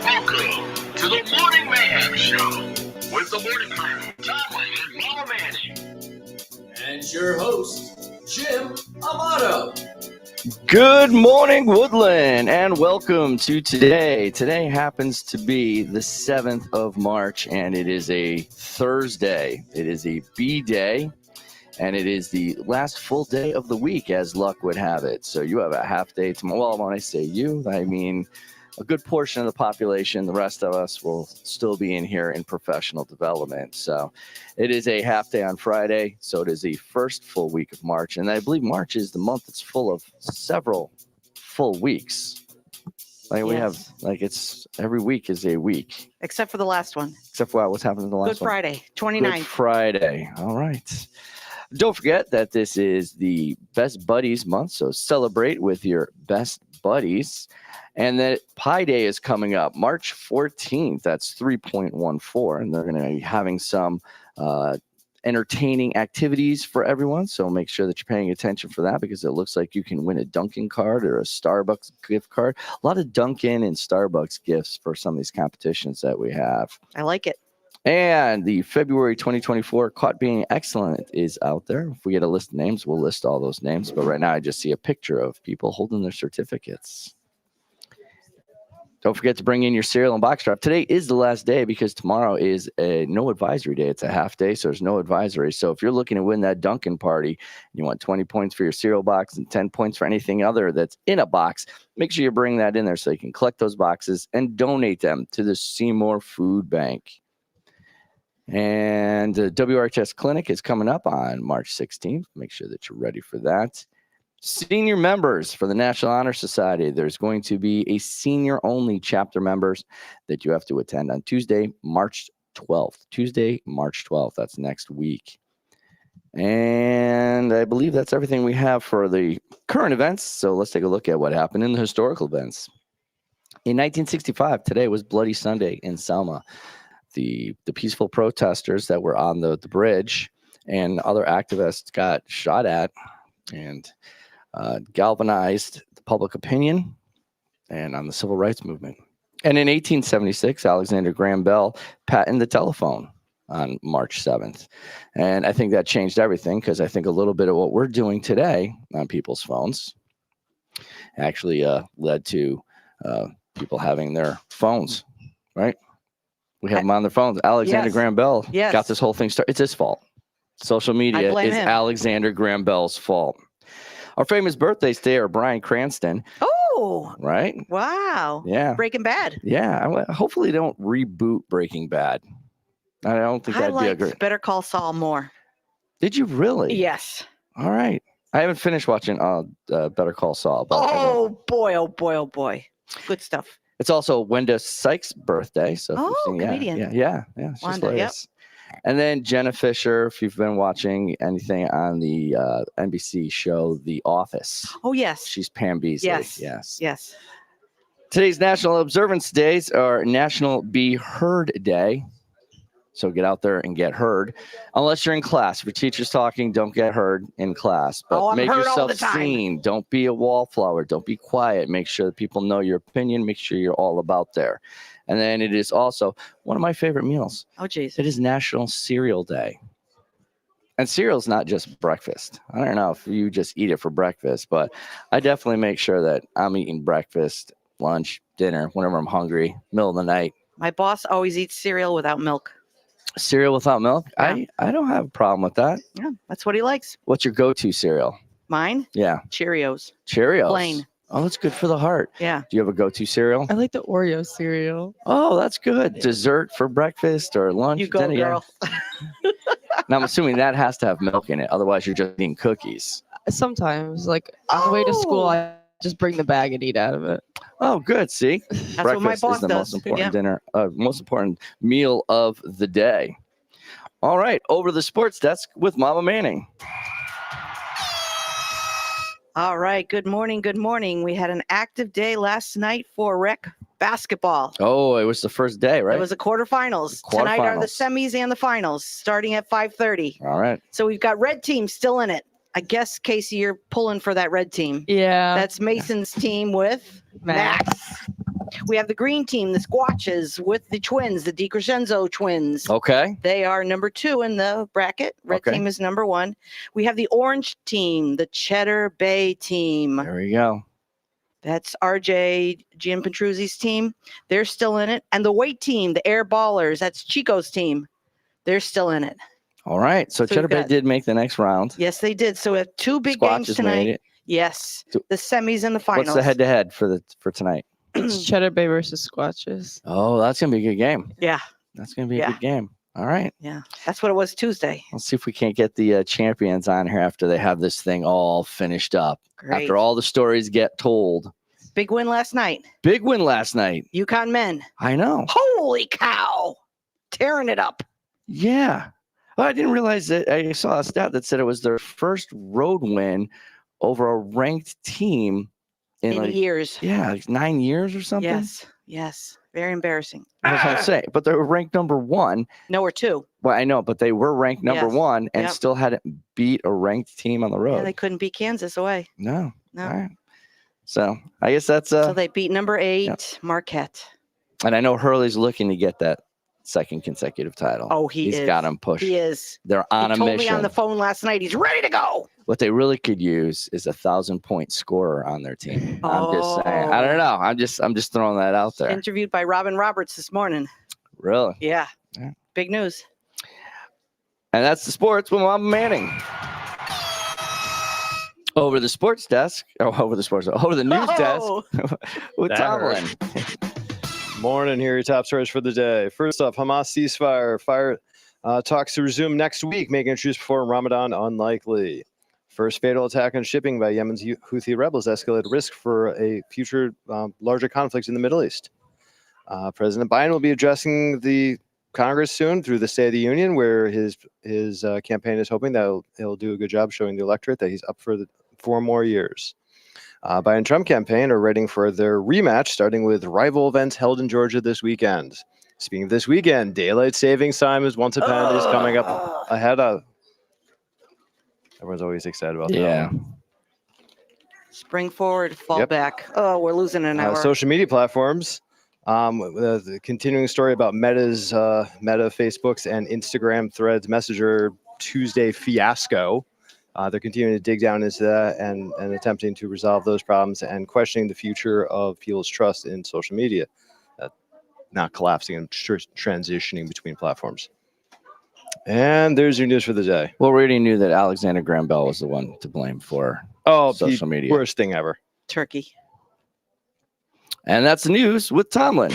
Welcome to the Morning Mayhem Show with the morning crew, Tommy and Mama Manny. And your host, Jim Amato. Good morning, Woodland, and welcome to today. Today happens to be the 7th of March, and it is a Thursday. It is a B-day, and it is the last full day of the week, as luck would have it. So you have a half day tomorrow. Well, when I say you, I mean a good portion of the population. The rest of us will still be in here in professional development. So it is a half day on Friday. So it is the first full week of March. And I believe March is the month that's full of several full weeks. Like we have, like it's every week is a week. Except for the last one. Except for what's happening in the last Good one. Friday, 29th. Good Friday. All right. Don't forget that this is the Best Buddies month. So celebrate with your best buddies. And that Pi Day is coming up March 14th. That's 3.14. And they're going to be having some entertaining activities for everyone. So make sure that you're paying attention for that, because it looks like you can win a Dunkin' card or a Starbucks gift card. A lot of Dunkin' and Starbucks gifts for some of these competitions that we have. I like it. And the February 2024 Caught Being Excellent is out there. If we get a list of names, we'll list all those names. But right now, I just see a picture of people holding their certificates. Don't forget to bring in your cereal and box draft. Today is the last day because tomorrow is a no advisory day. It's a half day, so there's no advisory. So if you're looking to win that Dunkin' party, and you want 20 points for your cereal box and 10 points for anything other that's in a box, make sure you bring that in there so you can collect those boxes and donate them to the Seymour Food Bank. And the WRHS Clinic is coming up on March 16th. Make sure that you're ready for that. Senior members for the National Honor Society. There's going to be a senior-only chapter members that you have to attend on Tuesday, March 12th. Tuesday, March 12th. That's next week. And I believe that's everything we have for the current events. So let's take a look at what happened in the historical events. In 1965, today was Bloody Sunday in Selma. The peaceful protesters that were on the bridge and other activists got shot at and galvanized the public opinion and on the civil rights movement. And in 1876, Alexander Graham Bell patented the telephone on March 7th. And I think that changed everything, because I think a little bit of what we're doing today on people's phones actually led to people having their phones, right? We have them on their phones. Alexander Graham Bell got this whole thing started. It's his fault. Social media is Alexander Graham Bell's fault. Our famous birthdays today are Bryan Cranston. Oh. Right? Wow. Yeah. Breaking Bad. Yeah. Hopefully they don't reboot Breaking Bad. I don't think that'd be a great. Better Call Saul more. Did you really? Yes. All right. I haven't finished watching Better Call Saul. But oh, boy. Oh, boy. Oh, boy. Good stuff. It's also Wanda Sykes' birthday. So comedian. Yeah. She's Wanda, hilarious. And then Jenna Fisher, if you've been watching anything on the NBC show The Office. Oh, yes. She's Pam Beasley. Yes. Today's national observance days are National Be Heard Day. So get out there and get heard. Unless you're in class. If your teacher's talking, don't get heard in class. But make yourself seen. Don't be a wallflower. Don't be quiet. Make sure that people know your opinion. Make sure you're all about there. And then it is also one of my favorite meals. Oh, geez. It is National Cereal Day. And cereal's not just breakfast. I don't know if you just eat it for breakfast, but I definitely make sure that I'm eating breakfast, lunch, dinner, whenever I'm hungry, middle of the night. My boss always eats cereal without milk. Cereal without milk? Yeah. I don't have a problem with that. Yeah, that's what he likes. What's your go-to cereal? Mine? Yeah. Cheerios. Plain. Oh, that's good for the heart. Yeah. Do you have a go-to cereal? I like the Oreo cereal. Oh, that's good. Dessert for breakfast or lunch? You go, dinner, girl. Yeah. Now, I'm assuming that has to have milk in it. Otherwise, you're just eating cookies. Sometimes, like on the way to school, I just bring the bag and eat out of it. Oh, good. See? That's breakfast what my boss is the does. most important dinner, most important meal of the day. All right. Over to the sports desk with Mama Manning. All right. Good morning. Good morning. We had an active day last night for rec basketball. Oh, it was the first day, right? It was the quarterfinals. Tonight are the Quarterfinals. semis and the finals starting at 5:30. All right. So we've got red team still in it. I guess, Casey, you're pulling for that red team. Yeah. That's Mason's team with Max. We have the green team, the Squatches, with the twins, the DiCrescenzo twins. Okay. They are number 2 in the bracket. Red Okay. team is number 1. We have the orange team, the Cheddar Bay team. There we go. That's RJ Jim Petruzzi's team. They're still in it. And the white team, the Air Ballers, that's Chico's team. They're still in it. All right. So So Cheddar we've Bay got- did make the next round. Yes, they did. So we have 2 big games Squatches tonight. made it. Yes. So- The semis and the finals. What's the head-to-head for tonight? It's Cheddar Bay versus Squatches. Oh, that's gonna be a good game. Yeah. That's gonna be a Yeah. good game. All right. Yeah. That's what it was Tuesday. Let's see if we can't get the champions on here after they have this thing all finished up. Great. After all the stories get told. Big win last night. Big win last night. UConn men. I know. Holy cow. Tearing it up. Yeah. Well, I didn't realize that. I saw a stat that said it was their first road win over a ranked team in In like, years. yeah, like 9 years or something. Yes. Yes. Very embarrassing. That's what I'm saying. But they were ranked number 1. No, we're 2. Well, I know, but they were ranked number Yes. 1 and Yep. still hadn't beat a ranked team on the Yeah, road. they couldn't beat Kansas away. No. No. All right. So I guess that's So they beat number 8, Marquette. and I know Hurley's looking to get that second consecutive title. Oh, he's got him pushed. He is. They're on he a told mission. me on the phone last night. He's ready to go. What they really could use is a 1,000-point scorer on their team. I'm just saying. I Oh. don't know. I'm just throwing that out there. Interviewed by Robin Roberts this morning. Really. Yeah. Yeah. Big news. And that's the sports with Mama Manning. Over the sports desk, over the news Oh. desk with That Tomlin. Morning, here are your top stories for the day. First up, Hamas ceasefire. Fire talks to resume next week, making a truce before Ramadan unlikely. First fatal attack on shipping by Yemen's Houthi rebels escalated risk for a future larger conflict in the Middle East. President Biden will be addressing the Congress soon through the State of the Union, where his campaign is hoping that he'll do a good job showing the electorate that he's up for 4 more years. Biden Trump campaign are readying for their rematch, starting with rival events held in Georgia this weekend. Speaking of this weekend, daylight savings time is once again is coming up ahead of. Everyone's always excited about Yeah. that. Spring forward, fall Yep. back. Oh, we're losing an hour. Social media platforms. The continuing story about Meta's Meta, Facebook's, and Instagram Threads Messenger Tuesday fiasco. They're continuing to dig down into that and attempting to resolve those problems and questioning the future of people's trust in social media, not collapsing and transitioning between platforms. And there's your news for the day. Well, we already knew that Alexander Graham Bell was the one to blame for Oh, social media. worst thing ever. Turkey. And that's the news with Tomlin.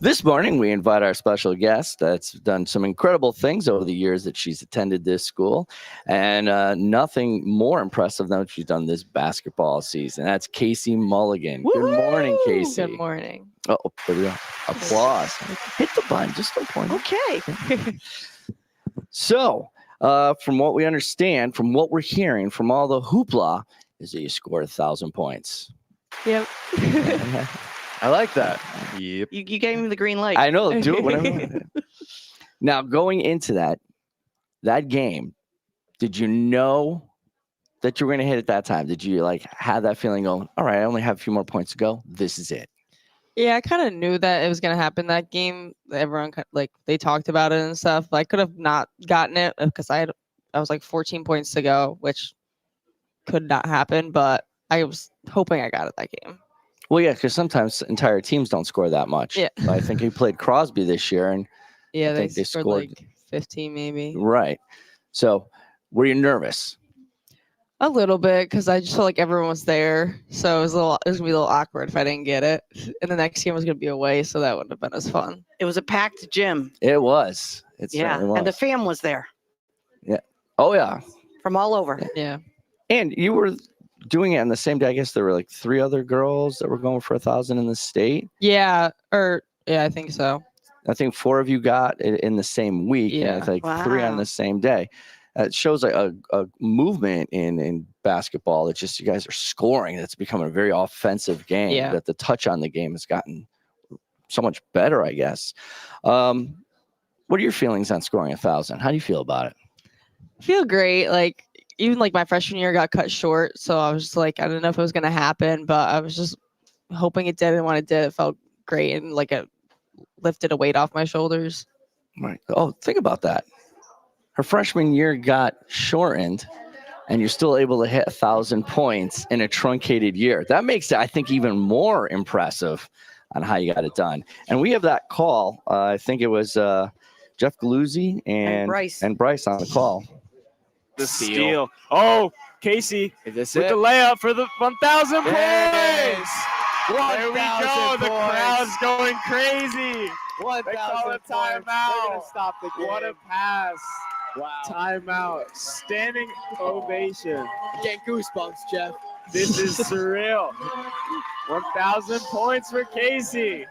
This morning, we invite our special guest that's done some incredible things over the years that she's attended this school. And nothing more impressive than what she's done this basketball season. That's Casey Mulligan. Good morning, Woo! Casey. Good morning. Oh, there we go. Applause. Hit the button. Just don't point. Okay. So, from what we understand, from what we're hearing, from all the hoopla, is that you scored 1,000 points. Yep. I like that. Yep. You gave me the green light. I know. Do it whenever. Now, going into that game, did you know that you were going to hit at that time? Did you like have that feeling going, all right, I only have a few more points to go. This is it. Yeah, I kind of knew that it was gonna happen that game. Everyone they talked about it and stuff. I could have not gotten it because I was like 14 points to go, which could not happen. But I was hoping I got it that game. Well, yeah, because sometimes entire teams don't score that much. Yeah. But I think he played Crosby this year, and Yeah, I they think they scored scored- like 15 maybe. right. So, were you nervous? A little bit because I just felt like everyone was there, so it was gonna be a little awkward if I didn't get it. And the next game was gonna be away, so that wouldn't have been as fun. It was a packed gym. It was. It Yeah. certainly was. And the fam was there Oh yeah, from all over. Yeah. and you were doing it on the same day. I guess there were like 3 other girls that were going for 1,000 in the state. Yeah, I think so. I think 4 of you got it in the same week. Yeah, Yeah. it's like 3 on Wow. the same day. It shows like a movement in basketball. It's just you guys are scoring. It's becoming a very offensive game. Yeah. That the touch on the game has gotten so much better, I guess. What are your feelings on scoring 1,000? How do you feel about it? I feel great. Like even like my freshman year got cut short, so I was just like I didn't know if it was gonna happen, but I was just hoping it did. And when it did, it felt great and like it lifted a weight off my shoulders. Right. Oh, think about that. Her freshman year got shortened, and you're still able to hit 1,000 points in a truncated year. That makes it, I think, even more impressive on how you got it done. And we have that call. I think it was Jeff Galuzzi and Bryce on the call. The steal. Oh, Casey Is this with it? the layup for the 1,000 There it points. is. There we go. The crowd's going crazy. 1,000 They call it points. They're timeout. gonna stop the game. What a pass. Wow. Timeout. Standing ovation. I'm getting goosebumps, Jeff. This is surreal. 1,000 points for Casey.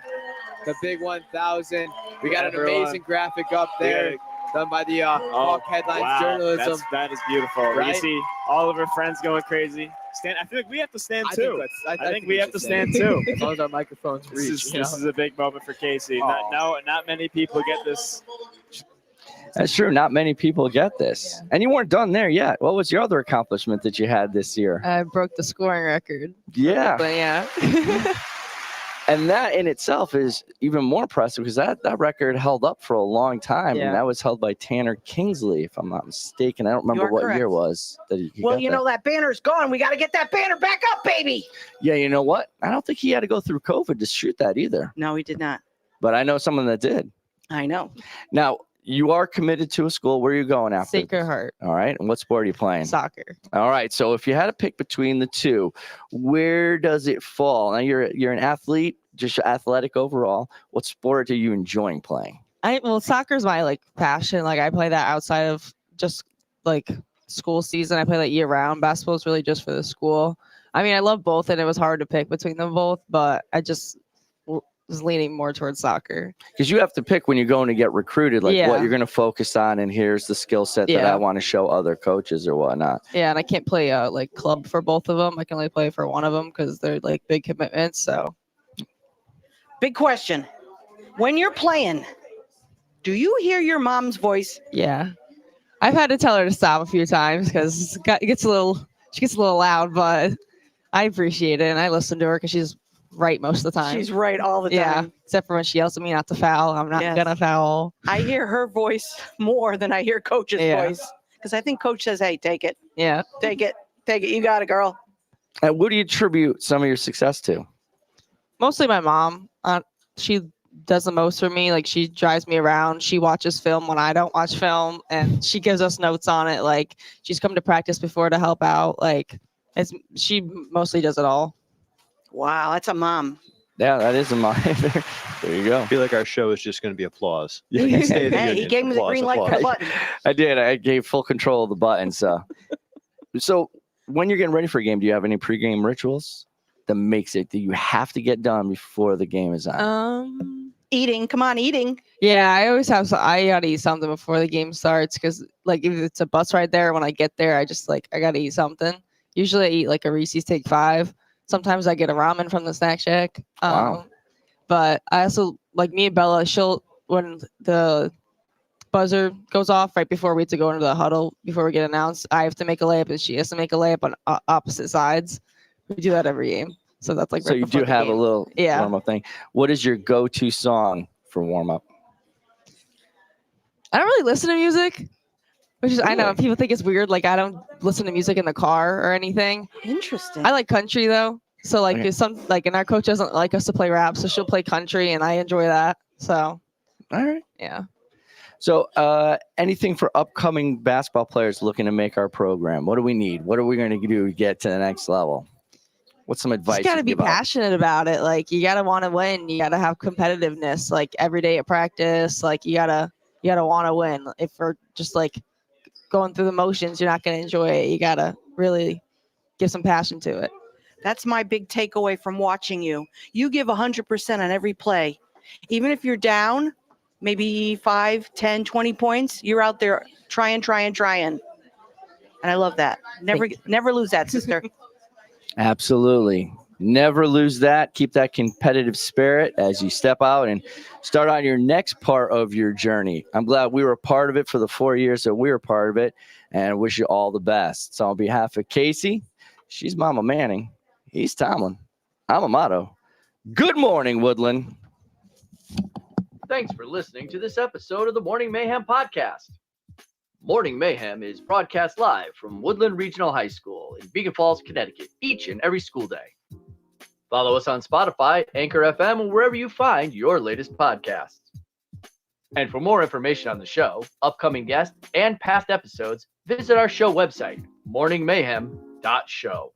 The big 1,000. We got an Everyone. amazing graphic up there done by the Hawk Headlines Journalism. That is beautiful. Right? You see all of our friends going crazy. I feel like we have to stand I too. think we have to should stand too. As long as our microphones reach. This is a big moment for Casey. Not many people get this. That's true. Not many people get this. And you weren't done there yet. What was your other accomplishment that you had this year? I broke the scoring record. Yeah. But yeah. And that in itself is even more impressive because that record held up for a long time. Yeah. And that was held by Tanner Kingsley, if I'm not mistaken. I don't remember are what correct. year it was that he Well, got you that. know, that banner's gone. We got to get that banner back up, baby. Yeah, you know what? I don't think he had to go through COVID to shoot that either. No, he did not. But I know someone that did. I know. Now, you are committed to a school. Where are you going after? Sacred Heart. All right. And what sport are you playing? Soccer. All right. So if you had to pick between the two, where does it fall? Now you're an athlete, just athletic overall. What sport are you enjoying playing? Soccer's my like passion. Like I play that outside of just like school season. I play that year round. Basketball is really just for the school. I mean, I love both, and it was hard to pick between them both, but I just was leaning more towards soccer. Because you have to pick when you're going to get recruited, like what Yeah. you're going to focus on, and here's the skill set that Yeah. I want to show other coaches or whatnot. Yeah, and I can't play like club for both of them. I can only play for one of them because they're like big commitments. So Big question. When you're playing, do you hear your mom's voice? yeah, I've had to tell her to stop a few times because she gets a little loud, but I appreciate it and I listen to her because she's right most of the time. She's right all the yeah, time. except for when she yells at me not to foul. I'm not Yes. gonna foul. I hear her voice more than I hear Coach's Yeah. voice because I think Coach says, "Hey, take it, Yeah, take it, take it. You got it, girl." And what do you attribute some of your success to? mostly my mom. She does the most for me. Like she drives me around. She watches film when I don't watch film, and she gives us notes on it. Like she's come to practice before to help out. Like she mostly does it all. Wow, that's a mom. Yeah, that is a mine. There you go. I feel like our show is just going to be applause. Yeah. State of the Hey, he Union. gave me the Applause, green light for the applause. button. I did. I gave full control of the buttons. So when you're getting ready for a game, do you have any pregame rituals that makes it that you have to get done before the game is on? Eating, come on, eating. Yeah, I always have. I gotta eat something before the game starts because, like, if it's a bus ride there, when I get there, I just like I gotta eat something. Usually, I eat like a Reese's Take 5. Sometimes I get a ramen from the snack shack. Wow. But I also like me and Bella. She'll when the buzzer goes off right before we have to go into the huddle before we get announced. I have to make a layup, and she has to make a layup on opposite sides. We do that every game, so that's like. So right you before do the have a game. little Yeah. warm up thing. What is your go-to song for warm up? I don't really listen to music, which is I know Really? people think it's weird. Like I don't listen to music in the car or anything. Interesting. I like country though, so like Okay. if some like and our coach doesn't like us to play rap, so she'll play country, and I enjoy that. So All right. yeah, So anything for upcoming basketball players looking to make our program? What do we need? What are we going to do to get to the next level? What's some advice? just gotta you'd be give out? passionate about it. Like you gotta want to win. You gotta have competitiveness. Like every day at practice, like you gotta want to win. If we're just like going through the motions, you're not gonna enjoy it. You gotta really give some passion to it. That's my big takeaway from watching you. You give 100% on every play. Even if you're down, maybe 5, 10, 20 points, you're out there trying. And I love that. Never lose that, sister. Absolutely. Never lose that. Keep that competitive spirit as you step out and start on your next part of your journey. I'm glad we were a part of it for the 4 years that we were part of it, and wish you all the best. So on behalf of Casey, she's Mama Manning. He's Tomlin. I'm Amato. Good morning, Woodland. Thanks for listening to this episode of the Morning Mayhem podcast. Morning Mayhem is broadcast live from Woodland Regional High School in Beacon Falls, Connecticut, each and every school day. Follow us on Spotify, Anchor FM, or wherever you find your latest podcasts. And for more information on the show, upcoming guests, and past episodes, visit our show website, morningmayhem.show.